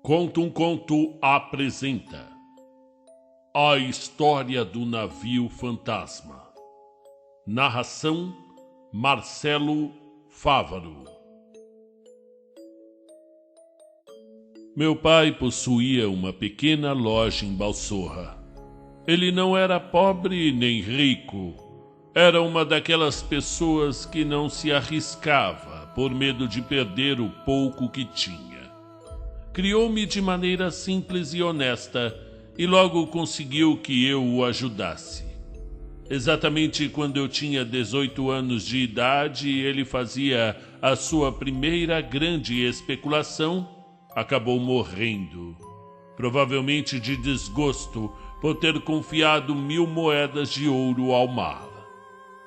Conta um Conto apresenta A História do Navio Fantasma. Narração Marcelo Fávaro. Meu pai possuía uma pequena loja em Balsorra. Ele não era pobre nem rico. Era uma daquelas pessoas que não se arriscava por medo de perder o pouco que tinha. Criou-me de maneira simples e honesta e logo conseguiu que eu o ajudasse. Exatamente quando eu tinha 18 anos de idade e ele fazia a sua primeira grande especulação, acabou morrendo, provavelmente de desgosto por ter confiado 1000 moedas de ouro ao mar.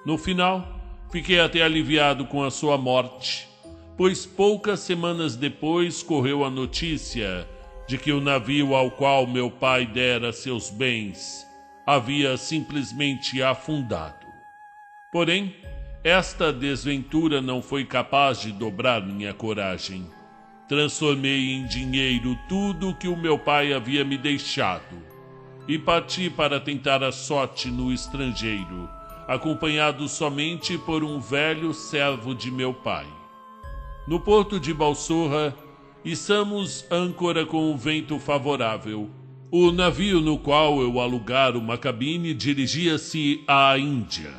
No final, fiquei até aliviado com a sua morte, pois poucas semanas depois correu a notícia de que o navio ao qual meu pai dera seus bens havia simplesmente afundado. Porém, esta desventura não foi capaz de dobrar minha coragem. Transformei em dinheiro tudo o que o meu pai havia me deixado e parti para tentar a sorte no estrangeiro, acompanhado somente por um velho servo de meu pai. No porto de Balsorra, içamos âncora com um vento favorável. O navio no qual eu alugara uma cabine dirigia-se à Índia.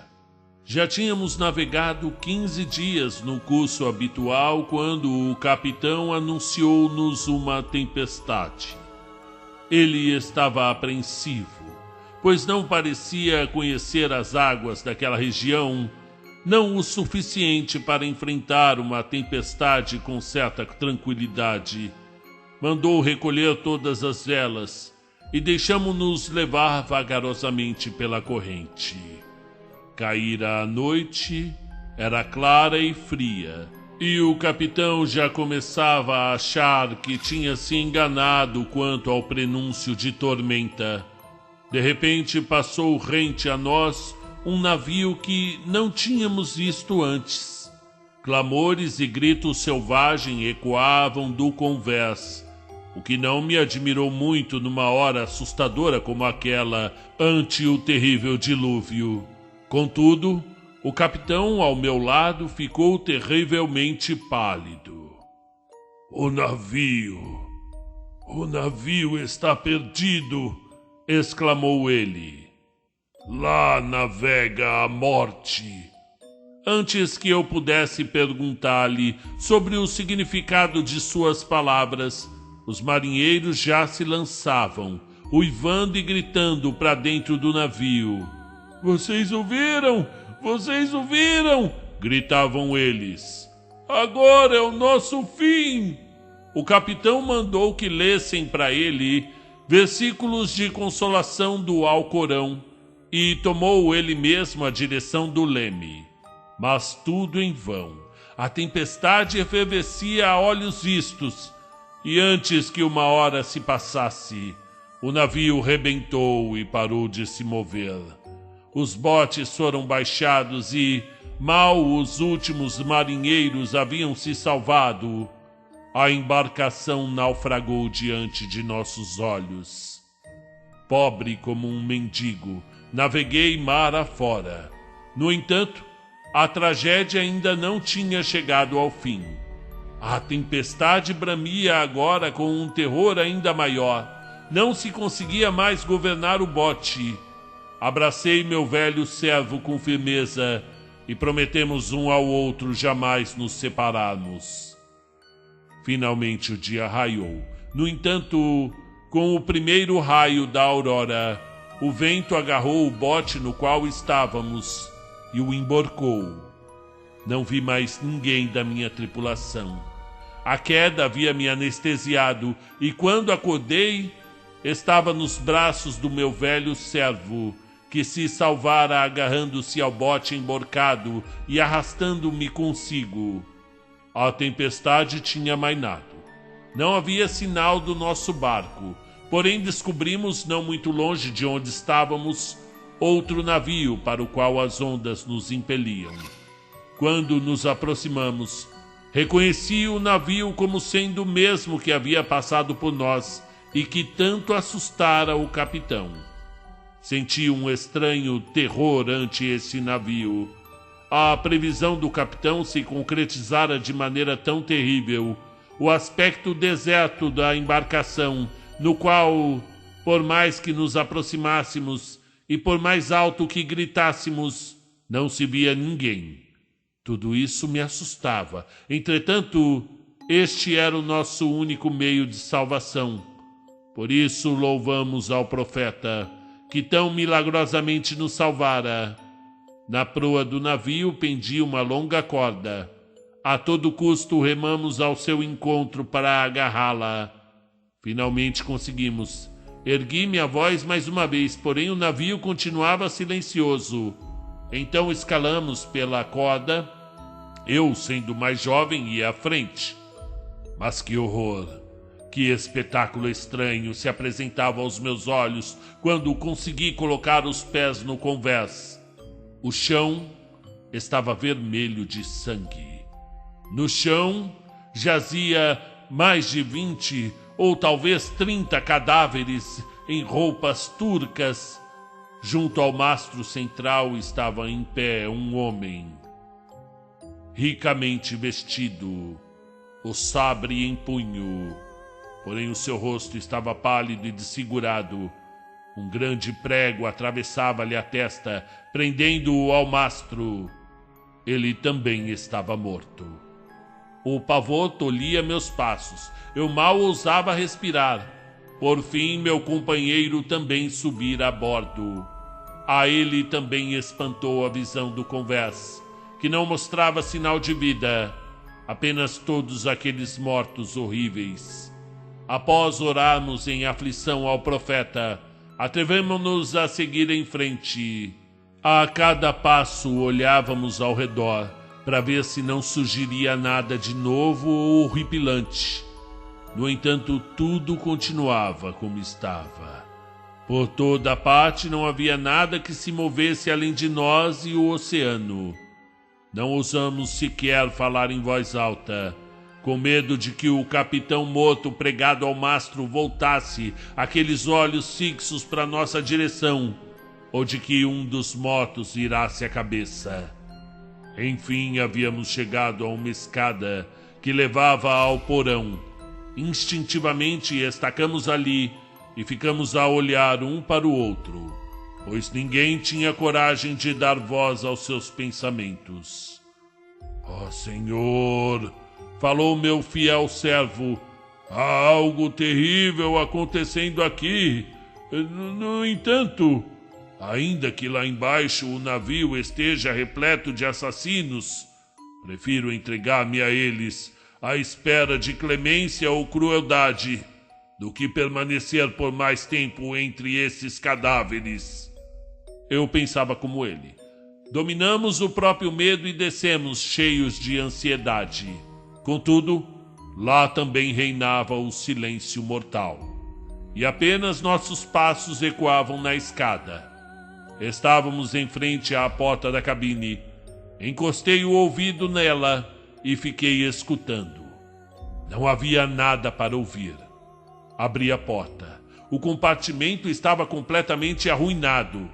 Já tínhamos navegado 15 dias no curso habitual quando o capitão anunciou-nos uma tempestade. Ele estava apreensivo, pois não parecia conhecer as águas daquela região, não o suficiente para enfrentar uma tempestade com certa tranquilidade. Mandou recolher todas as velas e deixamo-nos levar vagarosamente pela corrente. Caíra a noite, era clara e fria, e o capitão já começava a achar que tinha se enganado quanto ao prenúncio de tormenta. De repente passou rente a nós um navio que não tínhamos visto antes. Clamores e gritos selvagens ecoavam do convés, o que não me admirou muito numa hora assustadora como aquela ante o terrível dilúvio. Contudo, o capitão ao meu lado ficou terrivelmente pálido. O navio está perdido!" exclamou ele. "Lá navega a morte." Antes que eu pudesse perguntar-lhe sobre o significado de suas palavras, os marinheiros já se lançavam, uivando e gritando para dentro do navio. Vocês ouviram? Vocês ouviram?" gritavam eles. "Agora é o nosso fim!" O capitão mandou que lessem para ele versículos de consolação do Alcorão e tomou ele mesmo a direção do leme. Mas tudo em vão. A tempestade efervescia a olhos vistos, e antes que uma hora se passasse, o navio rebentou e parou de se mover. Os botes foram baixados e, mal os últimos marinheiros haviam se salvado, a embarcação naufragou diante de nossos olhos. Pobre como um mendigo, naveguei mar afora. No entanto, a tragédia ainda não tinha chegado ao fim. A tempestade bramia agora com um terror ainda maior. Não se conseguia mais governar o bote. Abracei meu velho servo com firmeza e prometemos um ao outro jamais nos separarmos. Finalmente o dia raiou. No entanto, com o primeiro raio da aurora, o vento agarrou o bote no qual estávamos e o emborcou. Não vi mais ninguém da minha tripulação. A queda havia me anestesiado e quando acordei, estava nos braços do meu velho servo, que se salvara agarrando-se ao bote emborcado e arrastando-me consigo. A tempestade tinha amainado. Não havia sinal do nosso barco, porém descobrimos, não muito longe de onde estávamos, outro navio para o qual as ondas nos impeliam. Quando nos aproximamos, Reconheci o navio como sendo o mesmo que havia passado por nós e que tanto assustara o capitão. Senti um estranho terror ante esse navio. A previsão do capitão se concretizara de maneira tão terrível. O aspecto deserto da embarcação, no qual, por mais que nos aproximássemos e por mais alto que gritássemos, não se via ninguém. Tudo isso me assustava. Entretanto, este era o nosso único meio de salvação. Por isso louvamos ao profeta, que tão milagrosamente nos salvara. Na proa do navio pendia uma longa corda. A todo custo remamos ao seu encontro para agarrá-la. Finalmente conseguimos. Ergui minha voz mais uma vez, porém o navio continuava silencioso. Então escalamos pela corda. Eu, sendo mais jovem, ia à frente. Mas que horror! Que espetáculo estranho se apresentava aos meus olhos quando consegui colocar os pés no convés. O chão estava vermelho de sangue. No chão jazia mais de 20 ou talvez 30 cadáveres em roupas turcas. Junto ao mastro central estava em pé um homem, ricamente vestido, o sabre em punho. Porém o seu rosto estava pálido e desfigurado. Um grande prego atravessava-lhe a testa, prendendo-o ao mastro. Ele também estava morto. O pavor tolhia meus passos. Eu mal ousava respirar. Por fim, meu companheiro também subira a bordo. A ele também espantou a visão do convés, que não mostrava sinal de vida, apenas todos aqueles mortos horríveis. Após orarmos em aflição ao profeta, atrevemos-nos a seguir em frente. A cada passo olhávamos ao redor para ver se não surgiria nada de novo ou horripilante. No entanto, tudo continuava como estava. Por toda parte não havia nada que se movesse além de nós e o oceano. Não ousamos sequer falar em voz alta, com medo de que o capitão morto pregado ao mastro voltasse aqueles olhos fixos para nossa direção, ou de que um dos mortos virasse a cabeça. Enfim, havíamos chegado a uma escada que levava ao porão. Instintivamente estacamos ali e ficamos a olhar um para o outro, pois ninguém tinha coragem de dar voz aos seus pensamentos. Ó Senhor, falou meu fiel servo, há algo terrível acontecendo aqui. No entanto, ainda que lá embaixo o navio esteja repleto de assassinos, prefiro entregar-me a eles à espera de clemência ou crueldade, do que permanecer por mais tempo entre esses cadáveres. Eu pensava como ele. Dominamos o próprio medo e descemos cheios de ansiedade. Contudo, lá também reinava o silêncio mortal, e apenas nossos passos ecoavam na escada. Estávamos em frente à porta da cabine. Encostei o ouvido nela e fiquei escutando. Não havia nada para ouvir. Abri a porta. O compartimento estava completamente arruinado.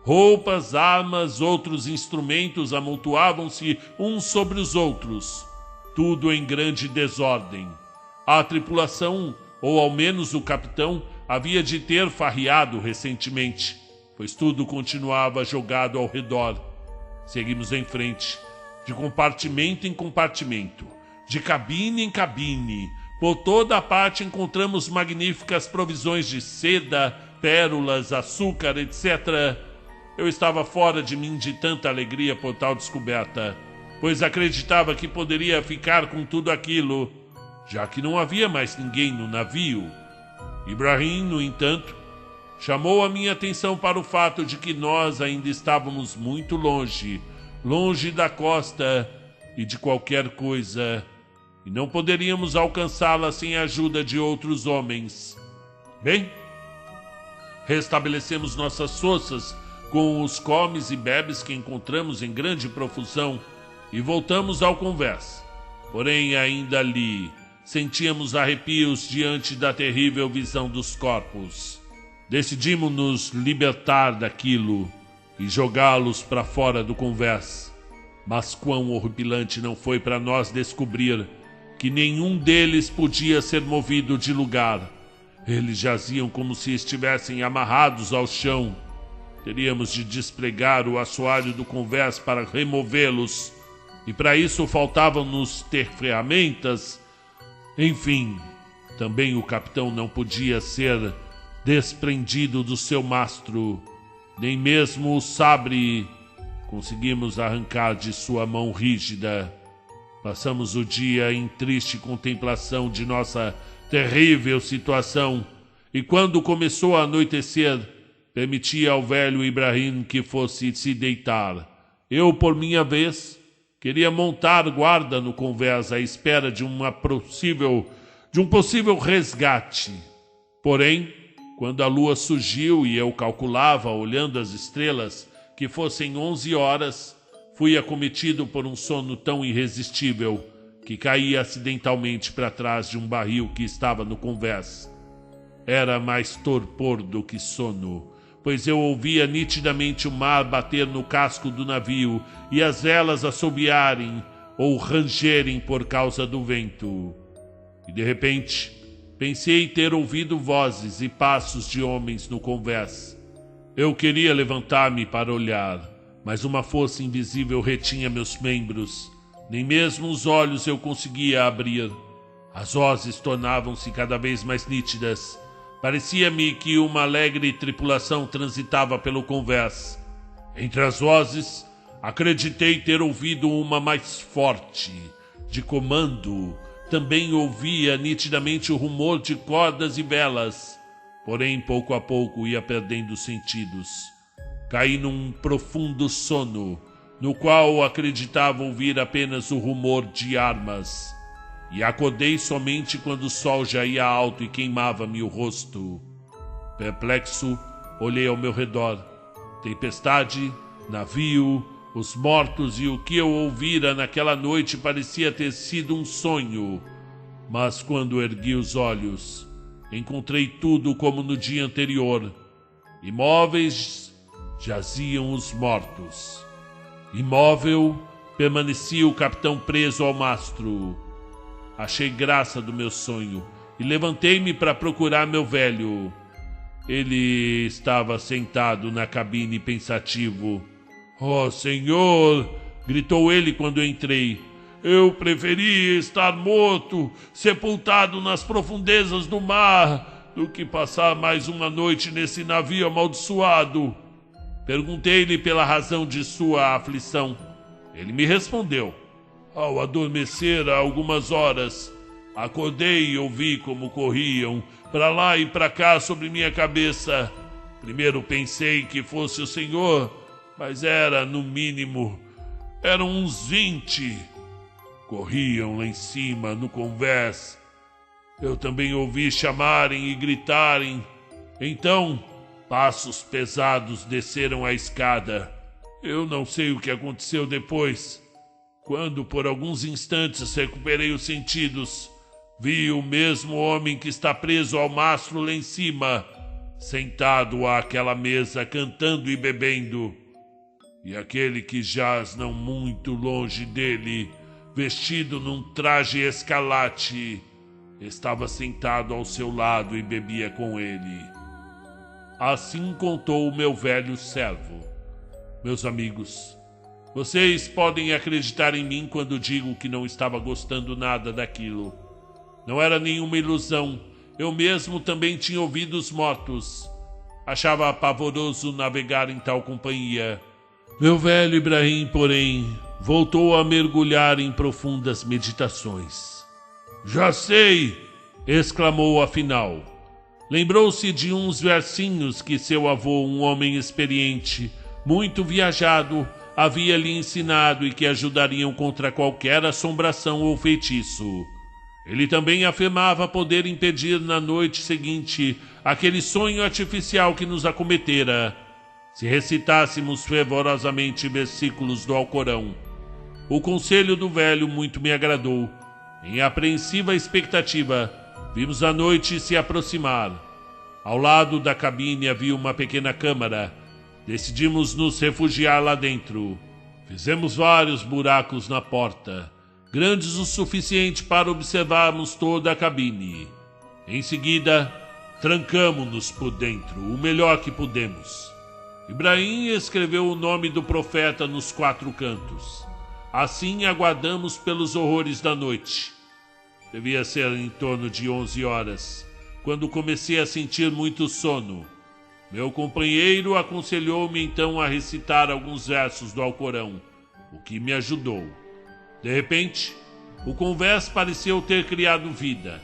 Roupas, armas, outros instrumentos amontoavam-se uns sobre os outros. Tudo em grande desordem. A tripulação, ou ao menos o capitão, havia de ter farreado recentemente, pois tudo continuava jogado ao redor. Seguimos em frente, de compartimento em compartimento, de cabine em cabine. Por toda a parte encontramos magníficas provisões de seda, pérolas, açúcar, etc. Eu estava fora de mim de tanta alegria por tal descoberta, pois acreditava que poderia ficar com tudo aquilo, já que não havia mais ninguém no navio. Ibrahim, no entanto, chamou a minha atenção para o fato de que nós ainda estávamos muito longe da costa e de qualquer coisa, e não poderíamos alcançá-la sem a ajuda de outros homens. Bem, restabelecemos nossas forças com os comes e bebes que encontramos em grande profusão e voltamos ao convés. Porém, ainda ali, sentíamos arrepios diante da terrível visão dos corpos. Decidimos nos libertar daquilo e jogá-los para fora do convés. Mas quão horripilante não foi para nós descobrir que nenhum deles podia ser movido de lugar. Eles jaziam como se estivessem amarrados ao chão. Teríamos de despregar o assoalho do convés para removê-los, e para isso faltavam-nos ter ferramentas. Enfim, também o capitão não podia ser desprendido do seu mastro, nem mesmo o sabre conseguimos arrancar de sua mão rígida. Passamos o dia em triste contemplação de nossa terrível situação, e quando começou a anoitecer, permiti ao velho Ibrahim que fosse se deitar. Eu, por minha vez, queria montar guarda no convés à espera de um possível resgate. Porém, quando a lua surgiu e eu calculava, olhando as estrelas, que fossem 11 horas, fui acometido por um sono tão irresistível que caí acidentalmente para trás de um barril que estava no convés. Era mais torpor do que sono, pois eu ouvia nitidamente o mar bater no casco do navio e as velas assobiarem ou rangerem por causa do vento. E de repente, pensei ter ouvido vozes e passos de homens no convés. Eu queria levantar-me para olhar, mas uma força invisível retinha meus membros. Nem mesmo os olhos eu conseguia abrir. As vozes tornavam-se cada vez mais nítidas. Parecia-me que uma alegre tripulação transitava pelo convés. Entre as vozes, acreditei ter ouvido uma mais forte, de comando. Também ouvia nitidamente o rumor de cordas e velas. Porém, pouco a pouco ia perdendo os sentidos. Caí num profundo sono, no qual acreditava ouvir apenas o rumor de armas. E acordei somente quando o sol já ia alto e queimava-me o rosto. Perplexo, olhei ao meu redor. Tempestade, navio, os mortos e o que eu ouvira naquela noite parecia ter sido um sonho. Mas quando ergui os olhos, encontrei tudo como no dia anterior. Imóveis jaziam os mortos. Imóvel permanecia o capitão preso ao mastro. Achei graça do meu sonho e levantei-me para procurar meu velho. Ele estava sentado na cabine pensativo. "Oh, senhor!" gritou ele quando entrei. "Eu preferia estar morto, sepultado nas profundezas do mar, do que passar mais uma noite nesse navio amaldiçoado." Perguntei-lhe pela razão de sua aflição. Ele me respondeu: "Ao adormecer há algumas horas, acordei e ouvi como corriam para lá e para cá sobre minha cabeça. Primeiro pensei que fosse o senhor, mas era, no mínimo, eram uns 20. Corriam lá em cima, no convés. Eu também ouvi chamarem e gritarem. Então, passos pesados desceram a escada. Eu não sei o que aconteceu depois. Quando por alguns instantes recuperei os sentidos, vi o mesmo homem que está preso ao mastro lá em cima, sentado àquela mesa cantando e bebendo. E aquele que jaz não muito longe dele, vestido num traje escarlate, estava sentado ao seu lado e bebia com ele." Assim contou o meu velho servo. Meus amigos, vocês podem acreditar em mim quando digo que não estava gostando nada daquilo. Não era nenhuma ilusão. Eu mesmo também tinha ouvido os mortos. Achava pavoroso navegar em tal companhia. Meu velho Ibrahim, porém, voltou a mergulhar em profundas meditações. "Já sei!" exclamou afinal. Lembrou-se de uns versinhos que seu avô, um homem experiente, muito viajado, havia lhe ensinado e que ajudariam contra qualquer assombração ou feitiço. Ele também afirmava poder impedir na noite seguinte aquele sonho artificial que nos acometera, se recitássemos fervorosamente versículos do Alcorão. O conselho do velho muito me agradou, Em apreensiva expectativa, vimos a noite se aproximar. Ao lado da cabine havia uma pequena câmara. Decidimos nos refugiar lá dentro. Fizemos vários buracos na porta, grandes o suficiente para observarmos toda a cabine. Em seguida, trancamo-nos por dentro, o melhor que pudemos. Ibrahim escreveu o nome do profeta nos 4 cantos. Assim aguardamos pelos horrores da noite. Devia ser em torno de 11 horas, quando comecei a sentir muito sono. Meu companheiro aconselhou-me então a recitar alguns versos do Alcorão, o que me ajudou. De repente, o convés pareceu ter criado vida.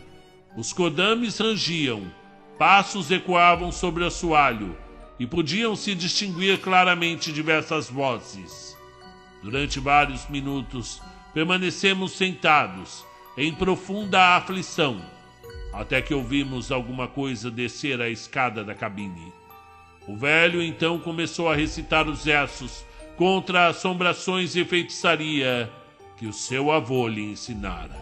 Os codames rangiam, passos ecoavam sobre o assoalho e podiam-se distinguir claramente diversas vozes. Durante vários minutos, permanecemos sentados, em profunda aflição, até que ouvimos alguma coisa descer a escada da cabine. O velho então começou a recitar os versos contra assombrações e feitiçaria que o seu avô lhe ensinara.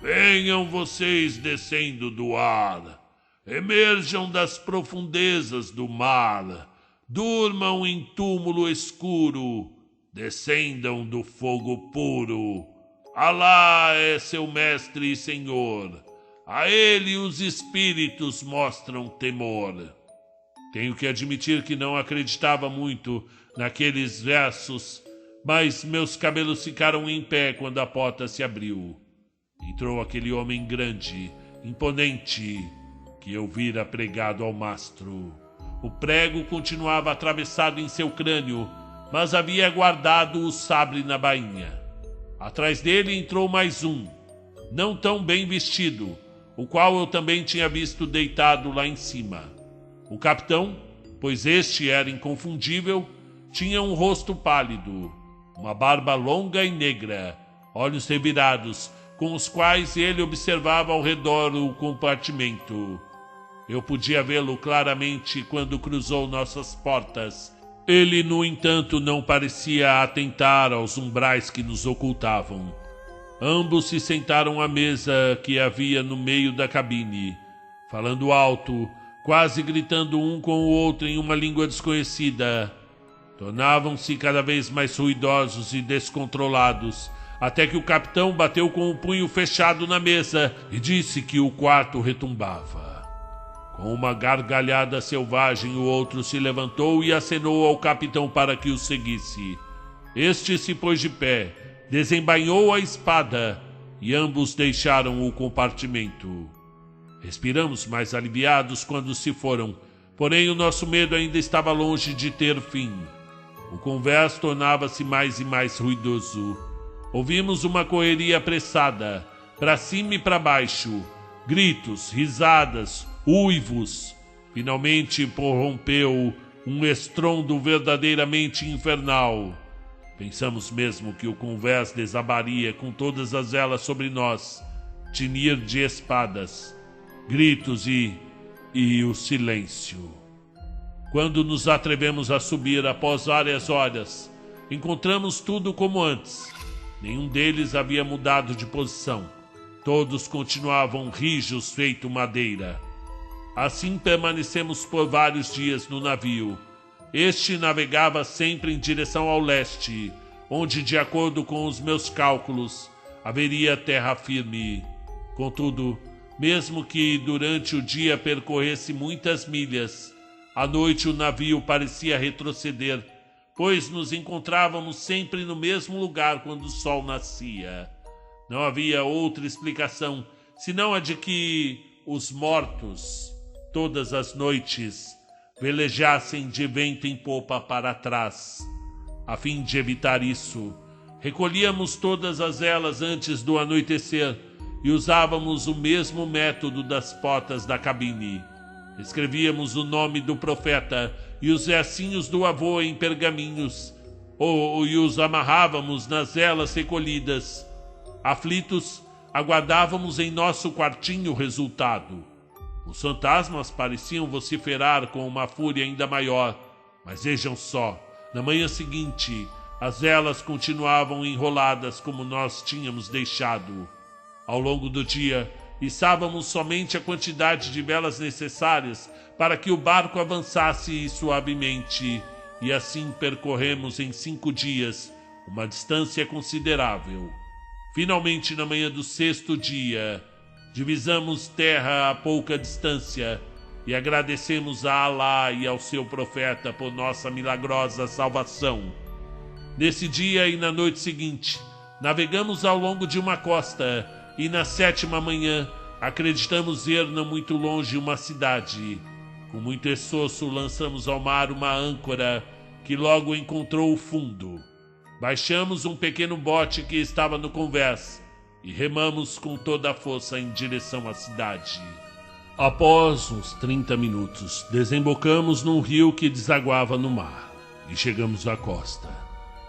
Venham vocês descendo do ar, emerjam das profundezas do mar, durmam em túmulo escuro, descendam do fogo puro. Alá é seu mestre e senhor, a ele os espíritos mostram temor. Tenho que admitir que não acreditava muito naqueles versos, mas meus cabelos ficaram em pé quando a porta se abriu. Entrou aquele homem grande, imponente, que eu vira pregado ao mastro. O prego continuava atravessado em seu crânio, mas havia guardado o sabre na bainha. Atrás dele entrou mais um, não tão bem vestido, o qual eu também tinha visto deitado lá em cima. O capitão, pois este era inconfundível, tinha um rosto pálido, uma barba longa e negra, olhos revirados, com os quais ele observava ao redor o compartimento. Eu podia vê-lo claramente quando cruzou nossas portas. Ele, no entanto, não parecia atentar aos umbrais que nos ocultavam. Ambos se sentaram à mesa que havia no meio da cabine, falando alto, quase gritando um com o outro em uma língua desconhecida. Tornavam-se cada vez mais ruidosos e descontrolados, até que o capitão bateu com o punho fechado na mesa e disse que o quarto retumbava. Com uma gargalhada selvagem, o outro se levantou e acenou ao capitão para que o seguisse. Este se pôs de pé, desembainhou a espada e ambos deixaram o compartimento. Respiramos mais aliviados quando se foram, porém o nosso medo ainda estava longe de ter fim. O convés tornava-se mais e mais ruidoso. Ouvimos uma correria apressada, para cima e para baixo, gritos, risadas, uivos. Finalmente prorrompeu um estrondo verdadeiramente infernal. Pensamos mesmo que o convés desabaria com todas as velas sobre nós, tinir de espadas, gritos e o silêncio. Quando nos atrevemos a subir após várias horas, encontramos tudo como antes. Nenhum deles havia mudado de posição. Todos continuavam rijos feito madeira. Assim permanecemos por vários dias no navio. Este navegava sempre em direção ao leste, onde, de acordo com os meus cálculos, haveria terra firme. Contudo, mesmo que durante o dia percorresse muitas milhas, à noite o navio parecia retroceder, pois nos encontrávamos sempre no mesmo lugar quando o sol nascia. Não havia outra explicação, senão a de que os mortos, todas as noites, velejassem de vento em popa para trás. A fim de evitar isso, recolhíamos todas as velas antes do anoitecer e usávamos o mesmo método das portas da cabine. Escrevíamos o nome do profeta e os versinhos do avô em pergaminhos, e os amarrávamos nas velas recolhidas. Aflitos, aguardávamos em nosso quartinho o resultado. Os fantasmas pareciam vociferar com uma fúria ainda maior, mas vejam só, na manhã seguinte, as velas continuavam enroladas como nós tínhamos deixado. Ao longo do dia, içávamos somente a quantidade de velas necessárias para que o barco avançasse suavemente, e assim percorremos em 5 dias uma distância considerável. Finalmente, na manhã do 6º dia, divisamos terra a pouca distância e agradecemos a Alá e ao seu profeta por nossa milagrosa salvação. Nesse dia e na noite seguinte, navegamos ao longo de uma costa e na 7ª manhã acreditamos ver não muito longe uma cidade. Com muito esforço lançamos ao mar uma âncora que logo encontrou o fundo. Baixamos um pequeno bote que estava no convés e remamos com toda a força em direção à cidade. Após uns 30 minutos, desembocamos num rio que desaguava no mar e chegamos à costa.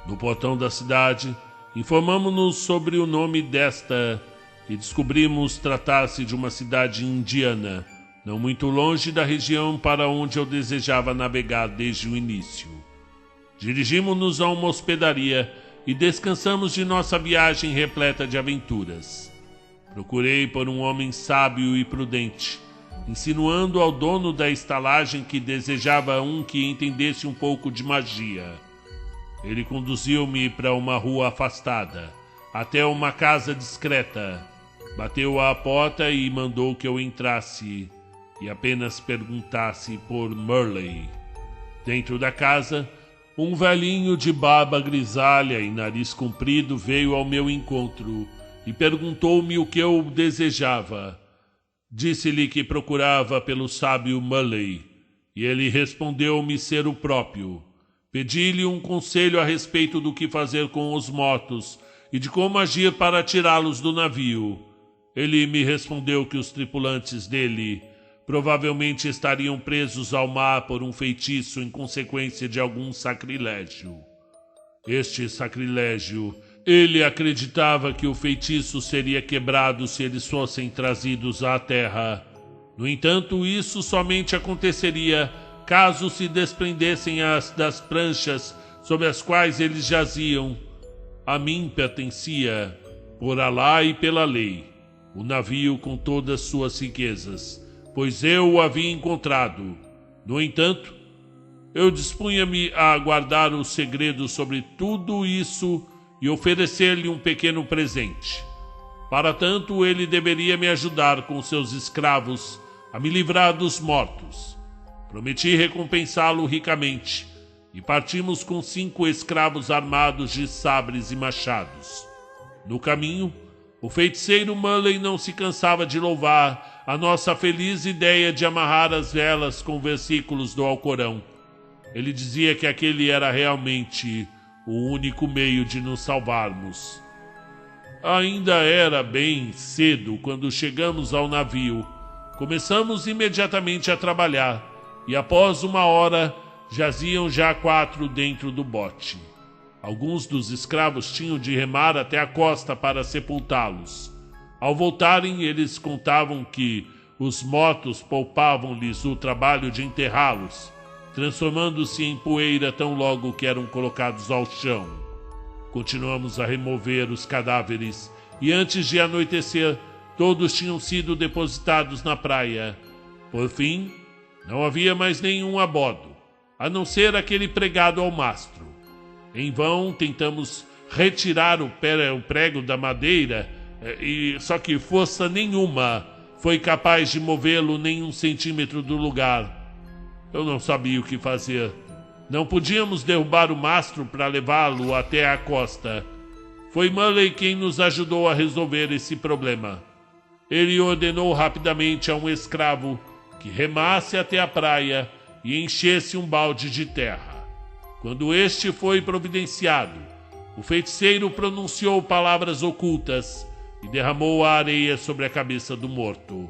No portão da cidade, informamos-nos sobre o nome desta e descobrimos tratar-se de uma cidade indiana, não muito longe da região para onde eu desejava navegar desde o início. Dirigimos-nos a uma hospedaria e descansamos de nossa viagem repleta de aventuras. Procurei por um homem sábio e prudente, insinuando ao dono da estalagem que desejava um que entendesse um pouco de magia. Ele conduziu-me para uma rua afastada, até uma casa discreta. Bateu à porta e mandou que eu entrasse e apenas perguntasse por Murley. Dentro da casa, um velhinho de barba grisalha e nariz comprido veio ao meu encontro e perguntou-me o que eu desejava. Disse-lhe que procurava pelo sábio Murley, e ele respondeu-me ser o próprio. Pedi-lhe um conselho a respeito do que fazer com os mortos e de como agir para tirá-los do navio. Ele me respondeu que os tripulantes dele provavelmente estariam presos ao mar por um feitiço em consequência de algum sacrilégio. Este sacrilégio, ele acreditava que o feitiço seria quebrado se eles fossem trazidos à terra. No entanto, isso somente aconteceria caso se desprendessem das pranchas sobre as quais eles jaziam. A mim pertencia, por Alá e pela lei, o navio com todas suas riquezas, pois eu o havia encontrado. No entanto, eu dispunha-me a guardar o segredo sobre tudo isso e oferecer-lhe um pequeno presente. Para tanto, ele deveria me ajudar com seus escravos a me livrar dos mortos. Prometi recompensá-lo ricamente e partimos com 5 escravos armados de sabres e machados. No caminho, o feiticeiro Murley não se cansava de louvar a nossa feliz ideia de amarrar as velas com versículos do Alcorão. Ele dizia que aquele era realmente o único meio de nos salvarmos. Ainda era bem cedo quando chegamos ao navio. Começamos imediatamente a trabalhar e após 1 hora jaziam já 4 dentro do bote. Alguns dos escravos tinham de remar até a costa para sepultá-los. Ao voltarem, eles contavam que os mortos poupavam-lhes o trabalho de enterrá-los, transformando-se em poeira tão logo que eram colocados ao chão. Continuamos a remover os cadáveres e antes de anoitecer, todos tinham sido depositados na praia. Por fim, não havia mais nenhum a bordo, a não ser aquele pregado ao mastro. Em vão tentamos retirar o prego da madeira, só que força nenhuma foi capaz de movê-lo nem 1 centímetro do lugar. Eu não sabia o que fazer. Não podíamos derrubar o mastro para levá-lo até a costa. Foi Murley quem nos ajudou a resolver esse problema. Ele ordenou rapidamente a um escravo que remasse até a praia e enchesse um balde de terra. Quando este foi providenciado, o feiticeiro pronunciou palavras ocultas e derramou a areia sobre a cabeça do morto.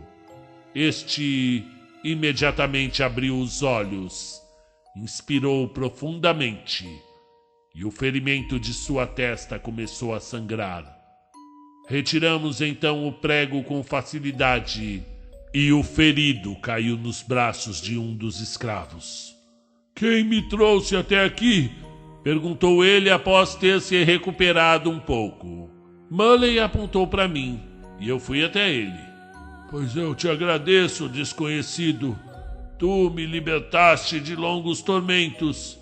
Este imediatamente abriu os olhos, inspirou profundamente e o ferimento de sua testa começou a sangrar. Retiramos então o prego com facilidade e o ferido caiu nos braços de um dos escravos. "Quem me trouxe até aqui?" perguntou ele após ter se recuperado um pouco. Murley apontou para mim. e eu fui até ele. Pois eu te agradeço, desconhecido. Tu me libertaste de longos tormentos.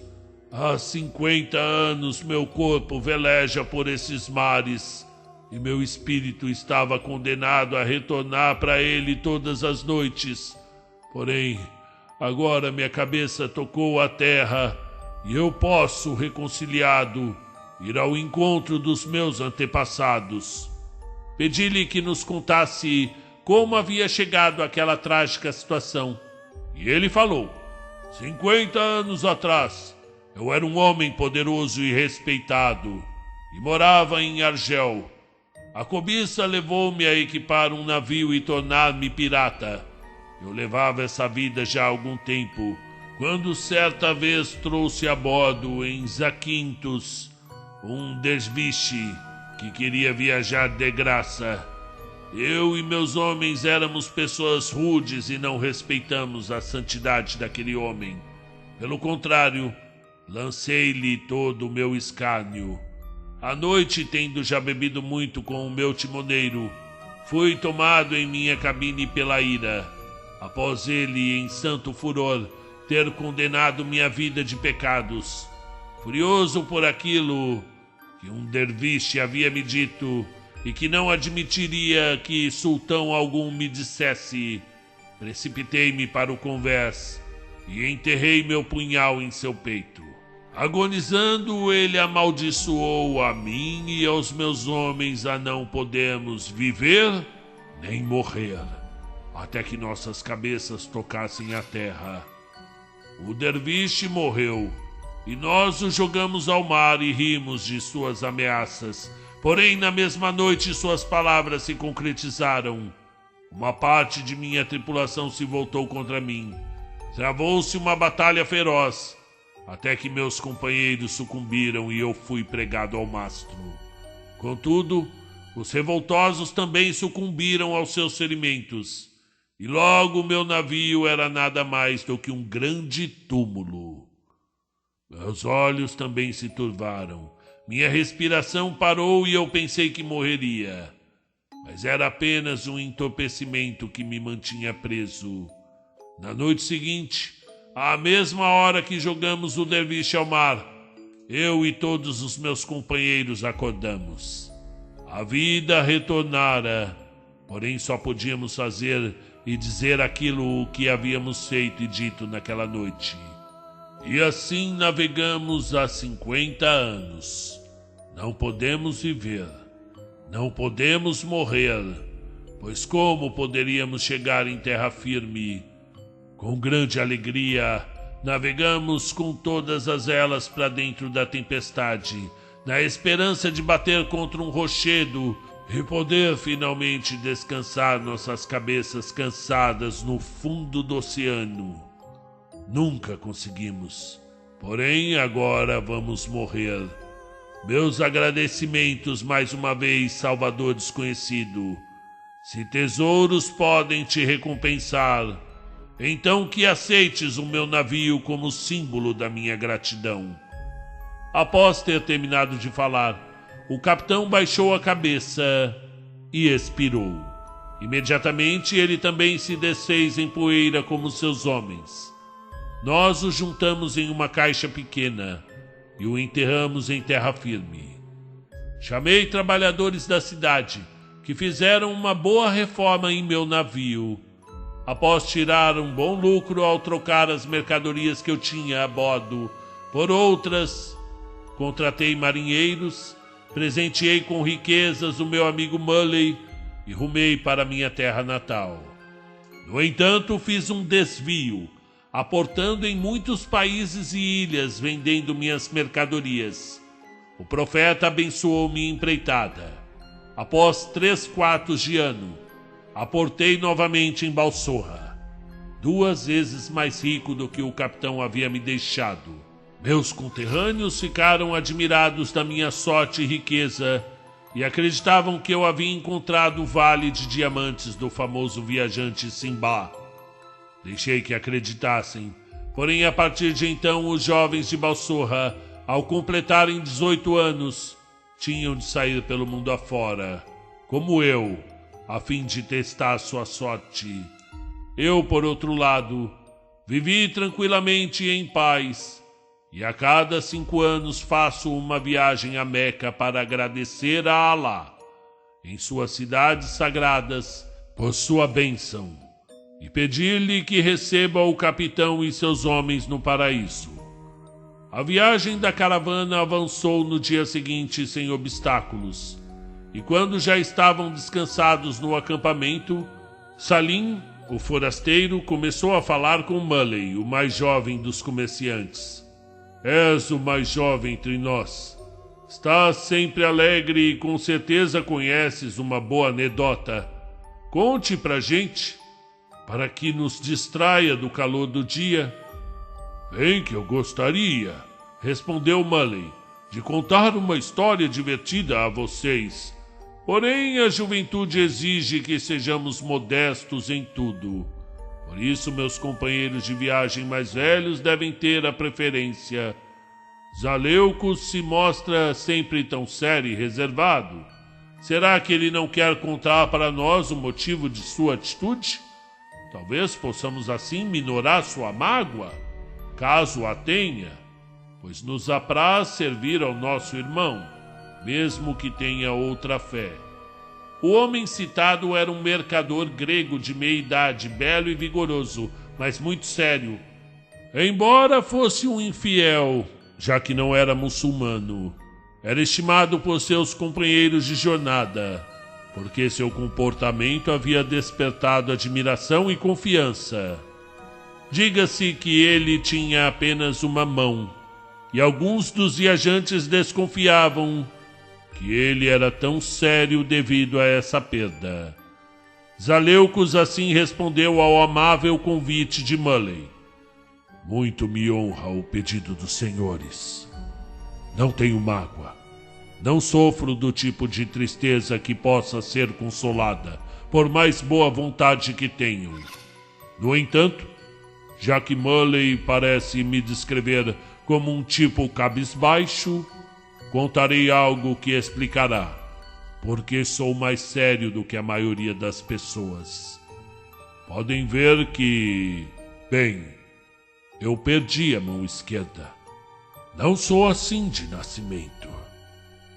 Há 50 anos meu corpo veleja por esses mares e meu espírito estava condenado a retornar para ele todas as noites. Porém, agora minha cabeça tocou a terra e eu posso, reconciliado, ir ao encontro dos meus antepassados. Pedi-lhe que nos contasse como havia chegado àquela trágica situação. E ele falou: 50 anos atrás, eu era um homem poderoso e respeitado, e morava em Argel. A cobiça levou-me a equipar um navio e tornar-me pirata. Eu levava essa vida já há algum tempo, quando certa vez trouxe a bordo em Zakynthos um derviche que queria viajar de graça. Eu e meus homens éramos pessoas rudes e não respeitamos a santidade daquele homem. Pelo contrário, lancei-lhe todo o meu escárnio. À noite, tendo já bebido muito com o meu timoneiro, fui tomado em minha cabine pela ira, após ele, em santo furor, ter condenado minha vida de pecados. Furioso por aquilo que um derviche havia me dito e que não admitiria que sultão algum me dissesse, precipitei-me para o convés e enterrei meu punhal em seu peito. Agonizando, ele amaldiçoou a mim e aos meus homens a não podermos viver nem morrer, até que nossas cabeças tocassem a terra. O derviche morreu, e nós o jogamos ao mar e rimos de suas ameaças. Porém, na mesma noite, suas palavras se concretizaram. Uma parte de minha tripulação se voltou contra mim. Travou-se uma batalha feroz, até que meus companheiros sucumbiram e eu fui pregado ao mastro. Contudo, os revoltosos também sucumbiram aos seus ferimentos, e logo meu navio era nada mais do que um grande túmulo. Meus olhos também se turvaram, minha respiração parou e eu pensei que morreria. Mas era apenas um entorpecimento que me mantinha preso. Na noite seguinte, à mesma hora que jogamos o derviche ao mar, eu e todos os meus companheiros acordamos. A vida retornara, porém só podíamos fazer e dizer aquilo que havíamos feito e dito naquela noite. E assim navegamos há 50 anos. Não podemos viver, não podemos morrer, pois como poderíamos chegar em terra firme? Com grande alegria, navegamos com todas as velas para dentro da tempestade, na esperança de bater contra um rochedo e poder finalmente descansar nossas cabeças cansadas no fundo do oceano. Nunca conseguimos, porém agora vamos morrer. Meus agradecimentos mais uma vez, Salvador desconhecido. Se tesouros podem te recompensar, então que aceites o meu navio como símbolo da minha gratidão. Após ter terminado de falar, o capitão baixou a cabeça e expirou. Imediatamente ele também se desfez em poeira como seus homens. Nós o juntamos em uma caixa pequena e o enterramos em terra firme. Chamei trabalhadores da cidade, que fizeram uma boa reforma em meu navio. Após tirar um bom lucro ao trocar as mercadorias que eu tinha a bordo por outras, contratei marinheiros, presenteei com riquezas o meu amigo Mulley e rumei para minha terra natal. No entanto, fiz um desvio, aportando em muitos países e ilhas, vendendo minhas mercadorias. O profeta abençoou minha empreitada. Após 3 quartos de ano, aportei novamente em Balsorra, 2 vezes mais rico do que o capitão havia me deixado. Meus conterrâneos ficaram admirados da minha sorte e riqueza e acreditavam que eu havia encontrado o vale de diamantes do famoso viajante Simbá. Deixei que acreditassem, porém a partir de então os jovens de Balsorra, ao completarem 18 anos, tinham de sair pelo mundo afora, como eu, a fim de testar sua sorte. Eu, por outro lado, vivi tranquilamente em paz, e a cada 5 anos faço uma viagem a Meca para agradecer a Alá, em suas cidades sagradas, por sua bênção, e pedir-lhe que receba o capitão e seus homens no paraíso. A viagem da caravana avançou no dia seguinte sem obstáculos, e quando já estavam descansados no acampamento, Salim, o forasteiro, começou a falar com Muley, o mais jovem dos comerciantes. És o mais jovem entre nós. Estás sempre alegre e com certeza conheces uma boa anedota. Conte pra gente, para que nos distraia do calor do dia. Bem que eu gostaria, respondeu Muley, de contar uma história divertida a vocês. Porém, a juventude exige que sejamos modestos em tudo. Por isso, meus companheiros de viagem mais velhos devem ter a preferência. Zaleucos se mostra sempre tão sério e reservado. Será que ele não quer contar para nós o motivo de sua atitude? Talvez possamos assim minorar sua mágoa, caso a tenha, pois nos apraz servir ao nosso irmão, mesmo que tenha outra fé. O homem citado era um mercador grego de meia idade, belo e vigoroso, mas muito sério. Embora fosse um infiel, já que não era muçulmano, era estimado por seus companheiros de jornada, porque seu comportamento havia despertado admiração e confiança. Diga-se que ele tinha apenas uma mão, e alguns dos viajantes desconfiavam que ele era tão sério devido a essa perda. Zaleucos assim respondeu ao amável convite de Muley. Muito me honra o pedido dos senhores. Não tenho mágoa. Não sofro do tipo de tristeza que possa ser consolada, por mais boa vontade que tenham. No entanto, já que Muley parece me descrever como um tipo cabisbaixo, contarei algo que explicará porque sou mais sério do que a maioria das pessoas. Podem ver que, bem, eu perdi a mão esquerda. Não sou assim de nascimento.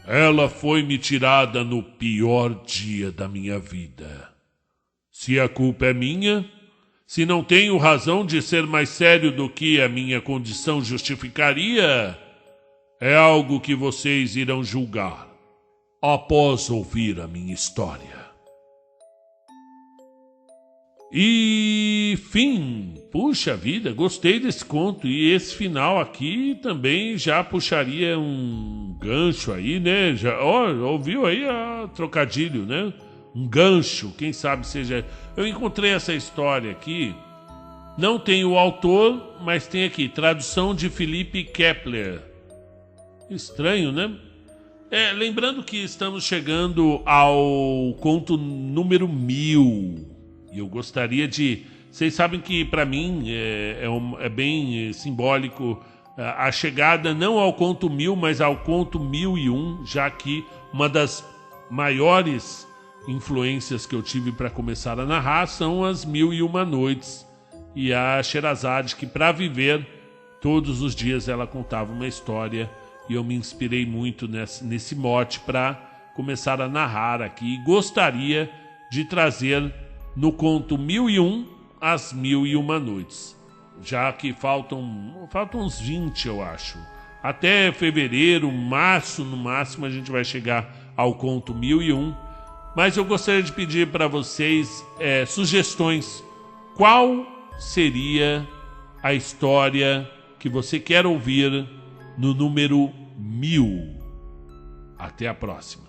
Ela foi-me tirada no pior dia da minha vida. Se a culpa é minha, se não tenho razão de ser mais sério do que a minha condição justificaria, é algo que vocês irão julgar após ouvir a minha história. E fim, puxa vida, gostei desse conto. E esse final aqui também já puxaria um gancho aí, né? Já, ouviu aí a trocadilho, né? Um gancho, quem sabe seja... Eu encontrei essa história aqui, não tem o autor, mas tem aqui, tradução de Felipe Kepler. Estranho, né? Lembrando que estamos chegando ao conto número 1000. E eu gostaria de... Vocês sabem que para mim é bem simbólico a chegada não ao conto 1000, mas ao conto 1001, já que uma das maiores influências que eu tive para começar a narrar são as 1001 Noites e a Sherazade, que para viver todos os dias ela contava uma história. E eu me inspirei muito nesse mote para começar a narrar aqui. E gostaria de trazer no conto 1001 as 1001 Noites. Já que faltam uns 20, eu acho. Até fevereiro, março, no máximo, a gente vai chegar ao conto 1001. Mas eu gostaria de pedir para vocês sugestões. Qual seria a história que você quer ouvir no número 1000. Até a próxima.